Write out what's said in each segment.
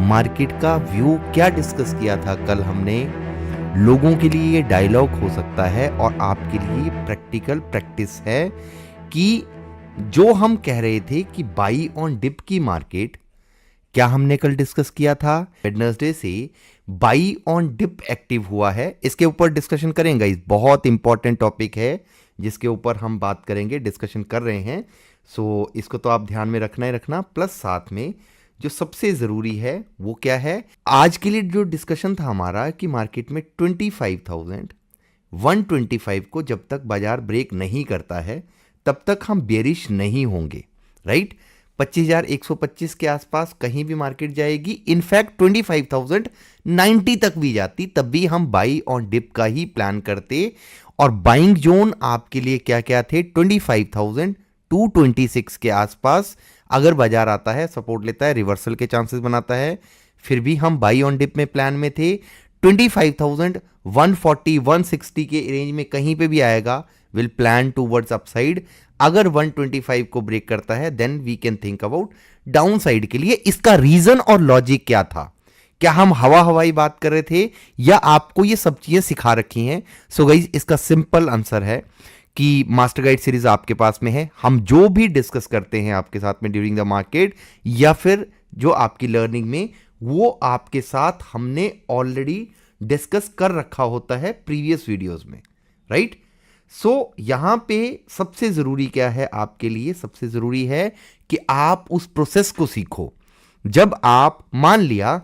Market का view क्या discuss किया था कल हमने। लोगों के लिए ये डायलॉग हो सकता है और आपके लिए प्रैक्टिकल प्रैक्टिस है कि जो हम कह रहे थे कि बाई ऑन डिप की मार्केट, क्या हमने कल डिस्कस किया था। वेडनेसडे से बाई ऑन डिप एक्टिव हुआ है, इसके ऊपर डिस्कशन करेंगे। इस बहुत इंपॉर्टेंट टॉपिक है जिसके ऊपर हम बात करेंगे, डिस्कशन कर रहे हैं। सो इसको तो आप ध्यान में रखना ही रखना। प्लस साथ में जो सबसे ज़रूरी है वो क्या है, आज के लिए जो डिस्कशन था हमारा कि मार्केट में 25,125 को जब तक बाजार ब्रेक नहीं करता है तब तक हम बेरिश नहीं होंगे, राइट। 25,125 के आसपास कहीं भी मार्केट जाएगी, इनफैक्ट 25,090 तक भी जाती तब भी हम बाई ऑन डिप का ही प्लान करते। और बाइंग जोन आपके लिए क्या क्या थे, 25,226 के आसपास अगर बाजार आता है, सपोर्ट लेता है, रिवर्सल के चांसेस बनाता है, फिर भी हम बाई ऑन डिप में प्लान में थे। 25,140 160 के रेंज में कहीं पे भी आएगा, विल प्लान टूवर्ड्स अपसाइड। अगर 125 को ब्रेक करता है then we can think about down side के लिए। इसका रीजन और लॉजिक क्या था, क्या हम हवा हवाई बात कर रहे थे या आपको ये सब चीजें सिखा रखी हैं। सो गाइस, इसका सिंपल आंसर है कि मास्टर गाइड सीरीज आपके पास में है। हम जो भी डिस्कस करते हैं आपके साथ में ड्यूरिंग द मार्केट या फिर जो आपकी लर्निंग में, वो आपके साथ हमने ऑलरेडी डिस्कस कर रखा होता है प्रीवियस वीडियोस में, राइट। सो यहां पे सबसे जरूरी क्या है आपके लिए, सबसे जरूरी है कि आप उस प्रोसेस को सीखो। जब आप मान लिया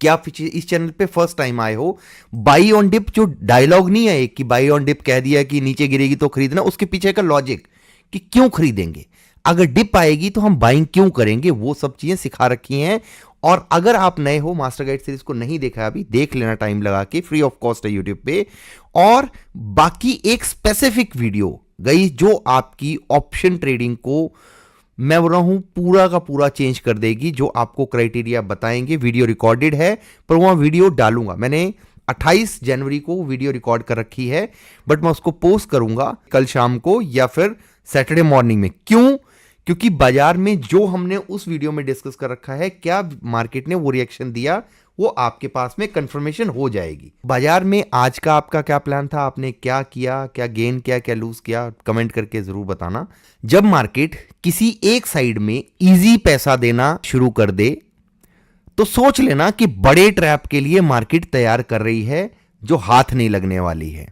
कि आप इस चैनल पे फर्स्ट टाइम आए हो, बाई ऑन डिप जो डायलॉग नहीं है कि बाई ऑन डिप कह दिया कि नीचे गिरेगी तो खरीदना, उसके पीछे का लॉजिक कि क्यों खरीदेंगे, अगर डिप आएगी तो हम बाइंग क्यों करेंगे, वो सब चीजें सिखा रखी हैं। और अगर आप नए हो, मास्टर गाइड सीरीज को नहीं देखा है अभी, देख लेना टाइम लगा के, फ्री ऑफ कॉस्ट है यूट्यूब पे। और बाकी एक स्पेसिफिक वीडियो गई जो आपकी ऑप्शन ट्रेडिंग को, मैं बोल रहा हूं, पूरा का पूरा चेंज कर देगी, जो आपको क्राइटेरिया बताएंगे। वीडियो रिकॉर्डेड है पर वहां वीडियो डालूंगा, मैंने 28 जनवरी को वीडियो रिकॉर्ड कर रखी है, बट मैं उसको पोस्ट करूंगा कल शाम को या फिर सैटरडे मॉर्निंग में। क्यों? क्योंकि बाजार में जो हमने उस वीडियो में डिस्कस कर रखा है, क्या मार्केट ने वो रिएक्शन दिया, वो आपके पास में कंफर्मेशन हो जाएगी। बाजार में आज का आपका क्या प्लान था, आपने क्या किया, क्या गेन किया, क्या लूज किया, कमेंट करके जरूर बताना। जब मार्केट किसी एक साइड में इजी पैसा देना शुरू कर दे तो सोच लेना कि बड़े ट्रैप के लिए मार्केट तैयार कर रही है जो हाथ नहीं लगने वाली है।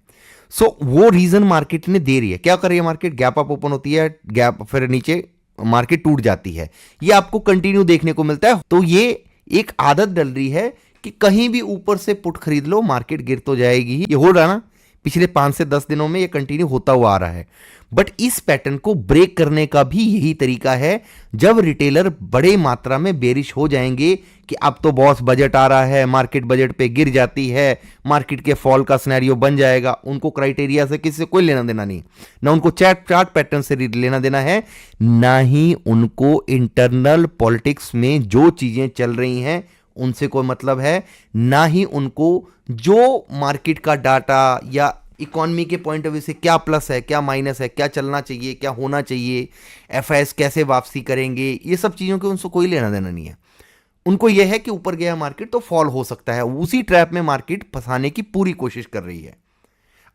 सो वो रीजन मार्केट ने दे रही है। क्या कर रही है मार्केट, गैप अप ओपन होती है, गैप फिर नीचे मार्केट टूट जाती है, ये आपको कंटिन्यू देखने को मिलता है। तो ये एक आदत डल रही है कि कहीं भी ऊपर से पुट खरीद लो, मार्केट गिर तो जाएगी ही। ये हो रहा ना, पिछले 5 से 10 दिनों में ये कंटिन्यू होता हुआ आ रहा है। बट इस पैटर्न को ब्रेक करने का भी यही तरीका है, जब रिटेलर बड़े मात्रा में बेरिश हो जाएंगे कि अब तो बॉस बजट आ रहा है, मार्केट बजट पे गिर जाती है, मार्केट के फॉल का सिनेरियो बन जाएगा। उनको क्राइटेरिया से किसी से कोई लेना देना नहीं, ना उनको चार्ट पैटर्न से लेना देना है, ना ही उनको इंटरनल पॉलिटिक्स में जो चीजें चल रही हैं उनसे कोई मतलब है, ना ही उनको जो मार्केट का डाटा या इकोनॉमी के पॉइंट ऑफ व्यू से क्या प्लस है, क्या माइनस है, क्या चलना चाहिए, क्या होना चाहिए, एफआईएस कैसे वापसी करेंगे, ये सब चीज़ों के उनसे कोई लेना देना नहीं है। उनको यह है कि ऊपर गया मार्केट तो फॉल हो सकता है, उसी ट्रैप में मार्केट फंसाने की पूरी कोशिश कर रही है।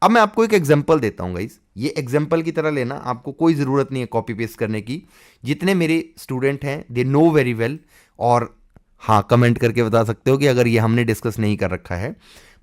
अब मैं आपको एक एग्जांपल देता हूं गाइस, ये एग्जांपल की तरह लेना, आपको कोई ज़रूरत नहीं है कॉपी पेस्ट करने की। जितने मेरे स्टूडेंट हैं दे नो वेरी वेल, और हाँ, कमेंट करके बता सकते हो कि अगर ये हमने डिस्कस नहीं कर रखा है।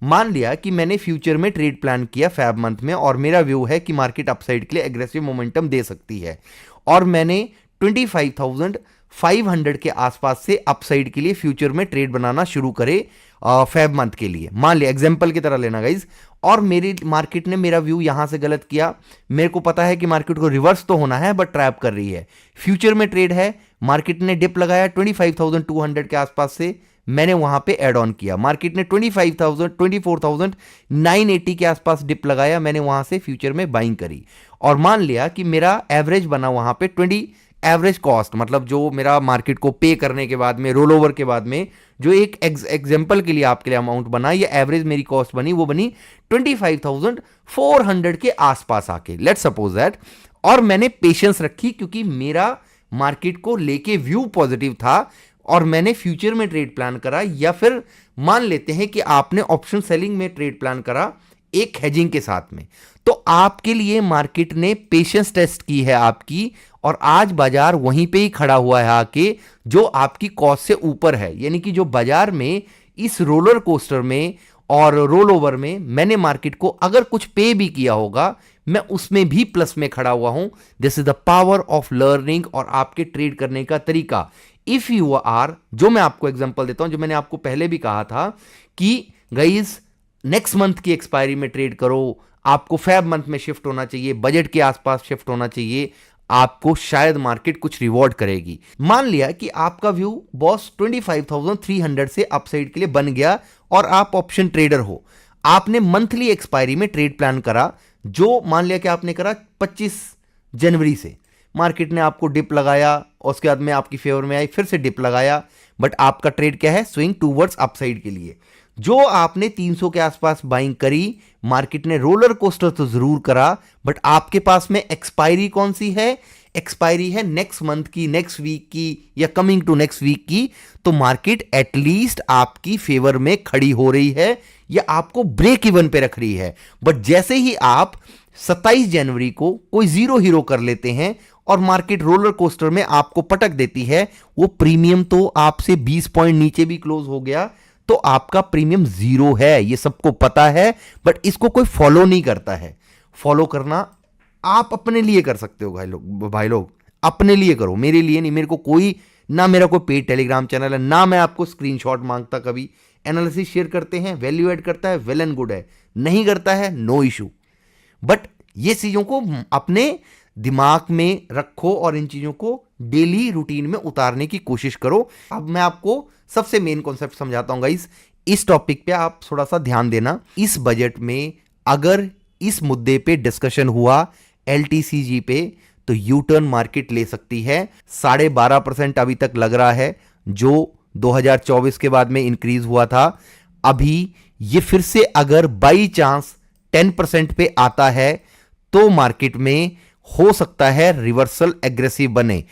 मान लिया कि मैंने फ्यूचर में ट्रेड प्लान किया फैब मंथ में, और मेरा व्यू है कि मार्केट अपसाइड के लिए एग्रेसिव मोमेंटम दे सकती है, और मैंने 25,500 के आसपास से अपसाइड के लिए फ्यूचर में ट्रेड बनाना शुरू करे फैब मंथ के लिए। मान लिया, एग्जांपल की तरह लेना गाइज, और मेरी मार्केट ने मेरा व्यू यहां से गलत किया। मेरे को पता है कि मार्केट को रिवर्स तो होना है बट ट्रैप कर रही है, फ्यूचर में ट्रेड है, मार्केट ने डिप लगाया 25,200 के आसपास से, मैंने वहां पे ऐड ऑन किया। मार्केट ने 24,980 के आसपास डिप लगाया, मैंने वहां से फ्यूचर में बाइंग करी। और मान लिया कि मेरा एवरेज बना वहां पे 20 एवरेज कॉस्ट, मतलब जो मेरा मार्केट को पे करने के बाद में, रोल ओवर के बाद में जो एक एग्जांपल के लिए आपके लिए अमाउंट बना, ये एवरेज मेरी कॉस्ट बनी, वो बनी 25,400 के आसपास आके, लेट्स सपोज दैट। और मैंने पेशेंस रखी क्योंकि मेरा मार्केट को लेके व्यू पॉजिटिव था और मैंने फ्यूचर में ट्रेड प्लान करा, या फिर मान लेते हैं कि आपने ऑप्शन सेलिंग में ट्रेड प्लान करा एक हेजिंग के साथ में, तो आपके लिए मार्केट ने पेशेंस टेस्ट की है आपकी, और आज बाजार वहीं पे ही खड़ा हुआ है आके, जो आपकी कॉस्ट से ऊपर है। यानी कि जो बाजार में इस रोलर कोस्टर में और रोल ओवर में मैंने मार्केट को अगर कुछ पे भी किया होगा, मैं उसमें भी प्लस में खड़ा हुआ हूं। This is the power of learning और आपके ट्रेड करने का तरीका। इफ यू आर, जो मैं आपको एग्जांपल देता हूं, जो मैंने आपको पहले भी कहा था कि गाइस नेक्स्ट मंथ की एक्सपायरी में ट्रेड करो, आपको फेब मंथ में शिफ्ट होना चाहिए, बजट के आसपास शिफ्ट होना चाहिए, आपको शायद मार्केट कुछ रिवॉर्ड करेगी। मान लिया कि आपका व्यू बॉस 25,300 से अपसाइड के लिए बन गया और आप ऑप्शन ट्रेडर हो, आपने मंथली एक्सपायरी में ट्रेड प्लान करा, जो मान लिया कि आपने करा 25 जनवरी से, मार्केट ने आपको डिप लगाया और उसके बाद में आपकी फेवर में आई, फिर से डिप लगाया, बट आपका ट्रेड क्या है, स्विंग टूवर्ड्स अपसाइड के लिए। जो आपने 300 के आसपास बाइंग करी, मार्केट ने रोलर कोस्टर तो जरूर करा, बट आपके पास में एक्सपायरी कौन सी है, एक्सपायरी है नेक्स्ट मंथ की, नेक्स्ट वीक की, या कमिंग टू नेक्स्ट वीक की, तो मार्केट एटलीस्ट आपकी फेवर में खड़ी हो रही है या आपको ब्रेक इवन पे रख रही है। बट जैसे ही आप 27 जनवरी को कोई जीरो हीरो कर लेते हैं और मार्केट रोलर कोस्टर में आपको पटक देती है, वो प्रीमियम तो आपसे 20 पॉइंट नीचे भी क्लोज हो गया, तो आपका प्रीमियम जीरो है, ये सबको पता है, बट इसको कोई फॉलो नहीं करता है। फॉलो करना आप अपने लिए कर सकते हो भाई लोग अपने लिए करो, मेरे लिए नहीं। मेरे को कोई ना, मेरा कोई पेड टेलीग्राम चैनल है ना, मैं आपको स्क्रीनशॉट मांगता कभी। एनालिसिस शेयर करते हैं, वैल्यू ऐड करता है, वेल एंड गुड है, नहीं करता है नो इशू। बट ये चीजों को अपने दिमाग में रखो और इन चीजों को डेली रूटीन में उतारने की कोशिश करो। अब मैं आपको सबसे मेन कॉन्सेप्ट समझाता हूं गाइस, इस टॉपिक पे आप थोड़ा सा ध्यान देना। इस बजट में अगर इस मुद्दे पे डिस्कशन हुआ एलटीसीजी पे, तो यू टर्न मार्केट ले सकती है। 12.5% अभी तक लग रहा है, जो 2024 के बाद में इंक्रीज हुआ था। अभी ये फिर से अगर बाई चांस 10% पे आता है, तो मार्केट में हो सकता है रिवर्सल एग्रेसिव बने।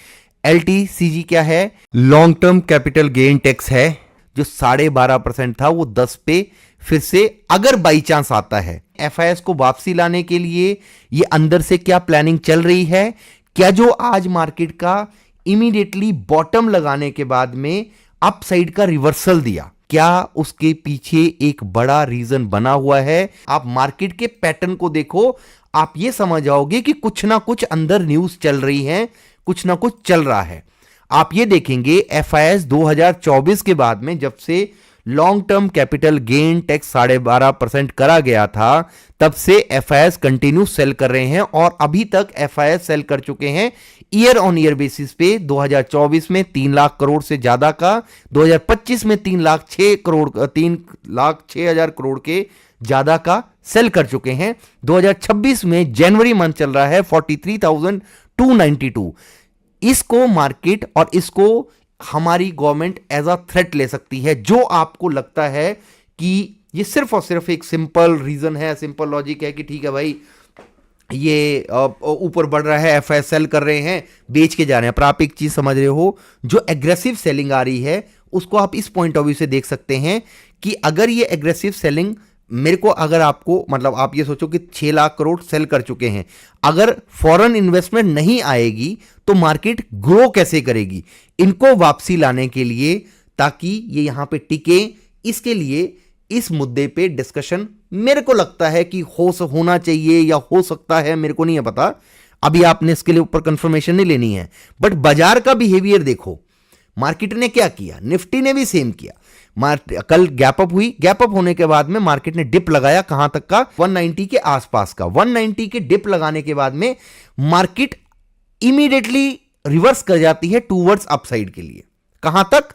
एलटीसीजी क्या है, long term capital gain tax है, जो 12.5% था वो 10 पे फिर से अगर बाई चांस आता है। एफआईएस को वापसी लाने के लिए ये अंदर से क्या प्लानिंग चल रही है, क्या जो आज मार्केट का इमीडिएटली बॉटम लगाने के बाद में अपसाइड का रिवर्सल दिया, क्या उसके पीछे एक बड़ा रीजन बना हुआ है। आप मार्केट के पैटर्न को देखो, आप ये समझ जाओगे कि कुछ ना कुछ अंदर न्यूज चल रही है, कुछ ना कुछ चल रहा है। आप ये देखेंगे एफआईएस 2024 के बाद में जब से long term capital gain tax 12.5% करा गया था, तब से एफआईएस कंटिन्यू सेल कर रहे हैं, और अभी तक एफआईएस सेल कर चुके हैं ईयर ऑन ईयर बेसिस पे। 2024 में 3 लाख करोड़ से ज्यादा का, 2025 में 3,06,000 करोड़ के ज्यादा का सेल कर चुके हैं। 2026 में जनवरी मंथ चल रहा है 43,292। इसको मार्केट और इसको हमारी गवर्नमेंट एज अ थ्रेट ले सकती है। जो आपको लगता है कि ये सिर्फ और सिर्फ एक सिंपल रीजन है, सिंपल लॉजिक है कि ठीक है भाई ये ऊपर बढ़ रहा है, एफआईएस सेल कर रहे हैं, बेच के जा रहे हैं, पर आप एक चीज समझ रहे हो, जो एग्रेसिव सेलिंग आ रही है उसको आप इस पॉइंट ऑफ व्यू से देख सकते हैं कि अगर ये एग्रेसिव सेलिंग, मेरे को अगर आपको मतलब आप ये सोचो कि 6 लाख करोड़ सेल कर चुके हैं, अगर फॉरेन इन्वेस्टमेंट नहीं आएगी तो मार्केट ग्रो कैसे करेगी। इनको वापसी लाने के लिए, ताकि ये यहां पे टिके, इसके लिए इस मुद्दे पे डिस्कशन मेरे को लगता है कि होना चाहिए या हो सकता है, मेरे को नहीं है पता, अभी आपने इसके लिए ऊपर कंफर्मेशन नहीं लेनी है। बट बाजार का बिहेवियर देखो, मार्केट ने क्या किया, निफ्टी ने भी सेम किया। कल गैप अप हुई, गैप अप होने के बाद में मार्केट ने डिप लगाया, कहां तक का, 190 के आसपास का। 190 के डिप लगाने के बाद में मार्केट इमीडिएटली रिवर्स कर जाती है टूवर्ड्स अपसाइड के लिए। कहां तक,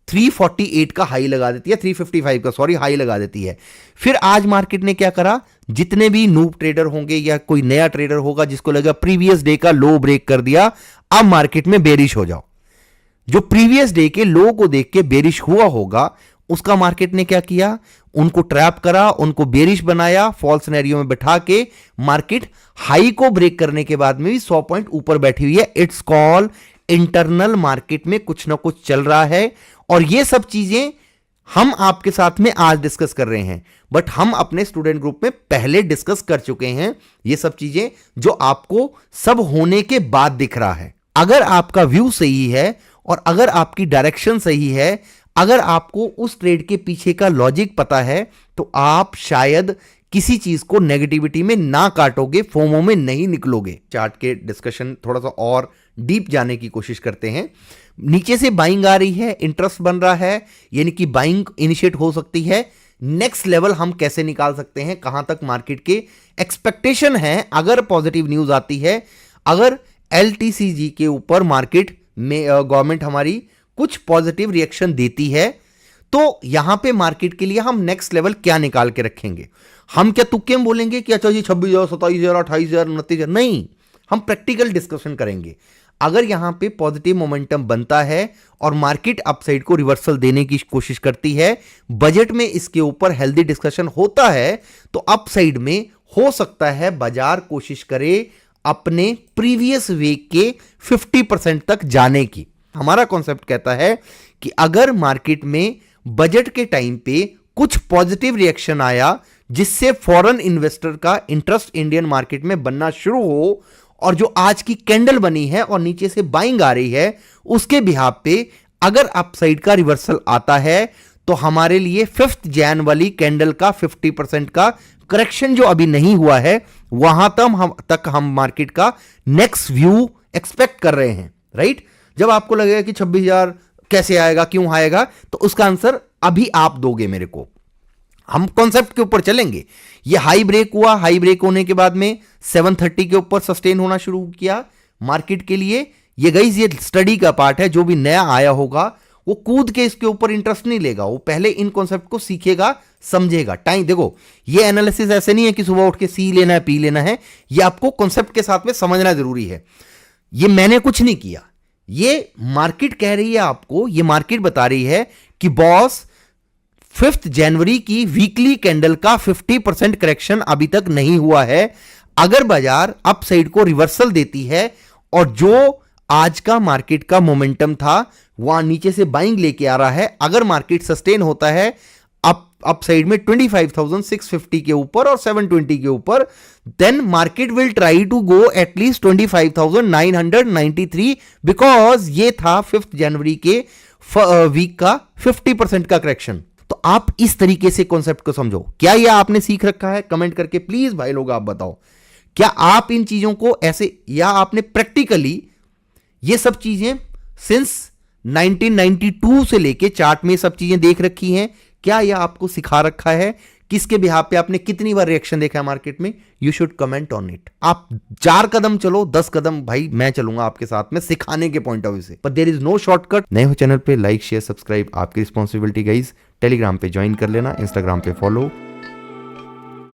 348 का हाई लगा देती है, 355 का सॉरी हाई लगा देती है। फिर आज मार्केट ने क्या करा, जितने भी नूब ट्रेडर होंगे या कोई नया ट्रेडर होगा जिसको लगा प्रीवियस डे का लो ब्रेक कर दिया, अब मार्केट में बेरिश हो जाओ। जो प्रीवियस डे के लो को देख के बेरिश हुआ होगा, उसका मार्केट ने क्या किया, उनको ट्रैप करा, उनको बेरिश बनाया, फॉल्स सिनेरियो में बैठा के मार्केट हाई को ब्रेक करने के बाद में भी 100 पॉइंट ऊपर बैठी हुई है। इट्स कॉल इंटरनल मार्केट में कुछ ना कुछ चल रहा है, और ये सब चीजें हम आपके साथ में आज डिस्कस कर रहे हैं, बट हम अपने स्टूडेंट ग्रुप में पहले डिस्कस कर चुके हैं ये सब चीजें, जो आपको सब होने के बाद दिख रहा है। अगर आपका व्यू सही है और अगर आपकी डायरेक्शन सही है, अगर आपको उस ट्रेड के पीछे का लॉजिक पता है, तो आप शायद किसी चीज को नेगेटिविटी में ना काटोगे, फोमो में नहीं निकलोगे। चार्ट के डिस्कशन थोड़ा सा और डीप जाने की कोशिश करते हैं। नीचे से बाइंग आ रही है, इंटरेस्ट बन रहा है, यानी कि बाइंग इनिशिएट हो सकती है। नेक्स्ट लेवल हम कैसे निकाल सकते हैं, कहां तक मार्केट के एक्सपेक्टेशन है, अगर पॉजिटिव न्यूज आती है, अगर एलटीसीजी के ऊपर मार्केट में गवर्नमेंट हमारी कुछ पॉजिटिव रिएक्शन देती है, तो यहां पे मार्केट के लिए हम नेक्स्ट लेवल क्या निकाल के रखेंगे। हम क्या तुक्के में बोलेंगे कि अच्छा जी 26,000, 27,000, 28,000, 29,000, नहीं, हम प्रैक्टिकल डिस्कशन करेंगे। अगर यहां पे पॉजिटिव मोमेंटम बनता है और मार्केट अपसाइड को रिवर्सल देने की कोशिश करती है, बजट में इसके ऊपर हेल्दी डिस्कशन होता है, तो अपसाइड में हो सकता है बाजार कोशिश करे अपने प्रीवियस वीक के 50% तक जाने की। हमारा कॉन्सेप्ट कहता है कि अगर मार्केट में बजट के टाइम पे कुछ पॉजिटिव रिएक्शन आया, जिससे फॉरेन इन्वेस्टर का इंटरेस्ट इंडियन मार्केट में बनना शुरू हो, और जो आज की कैंडल बनी है और नीचे से बाइंग आ रही है, उसके बिहाफ पे अगर अपसाइड का रिवर्सल आता है, तो हमारे लिए 5 जैन वाली कैंडल का 50% का करेक्शन जो अभी नहीं हुआ है, वहां तक हम मार्केट का नेक्स्ट व्यू एक्सपेक्ट कर रहे हैं, राइट। जब आपको लगेगा कि 26,000 कैसे आएगा, क्यों आएगा, तो उसका आंसर अभी आप दोगे मेरे को। हम कॉन्सेप्ट के ऊपर चलेंगे। ये हाई ब्रेक हुआ, हाई ब्रेक होने के बाद में 730 के ऊपर सस्टेन होना शुरू किया मार्केट के लिए। ये गाइस, ये स्टडी का पार्ट है। जो भी नया आया होगा वो कूद के इसके ऊपर इंटरेस्ट नहीं लेगा, वो पहले इन कॉन्सेप्ट को सीखेगा, समझेगा। टाइम देखो, ये एनालिसिस ऐसे नहीं है कि सुबह उठ के सी लेना है, पी लेना है। ये आपको कॉन्सेप्ट के साथ में समझना जरूरी है। ये मैंने कुछ नहीं किया, ये मार्केट कह रही है आपको, ये मार्केट बता रही है कि बॉस 5 जनवरी की वीकली कैंडल का 50% करेक्शन अभी तक नहीं हुआ है। अगर बाजार अपसाइड को रिवर्सल देती है और जो आज का मार्केट का मोमेंटम था वहां नीचे से बाइंग लेके आ रहा है, अगर मार्केट सस्टेन होता है अपसाइड में 25,650 के ऊपर और 720 के ऊपर, then market will try to go at least 25,993, because ये था 5 जनवरी के वीक का 50% का करेक्शन। तो आप इस तरीके से कॉन्सेप्ट को समझो। क्या यह आपने सीख रखा है? कमेंट करके प्लीज भाई लोग आप बताओ, क्या आप इन चीजों को ऐसे, या आपने प्रैक्टिकली ये सब चीजें सिंस 1992 से लेके चार्ट में सब चीजें देख रखी हैं? क्या यह आपको सिखा रखा है? किसके बिहाफ पे आपने कितनी बार रिएक्शन देखा है मार्केट में? You should comment on it. आप 4 कदम चलो, 10 कदम भाई मैं चलूंगा आपके साथ में, सिखाने के पॉइंट ऑफ व्यू से, पर देयर इज नो शॉर्टकट। नए हो चैनल पे लाइक शेयर सब्सक्राइब आपकी रिस्पॉन्सिबिलिटी गाइज। टेलीग्राम पे ज्वाइन कर लेना, इंस्टाग्राम पे फॉलो।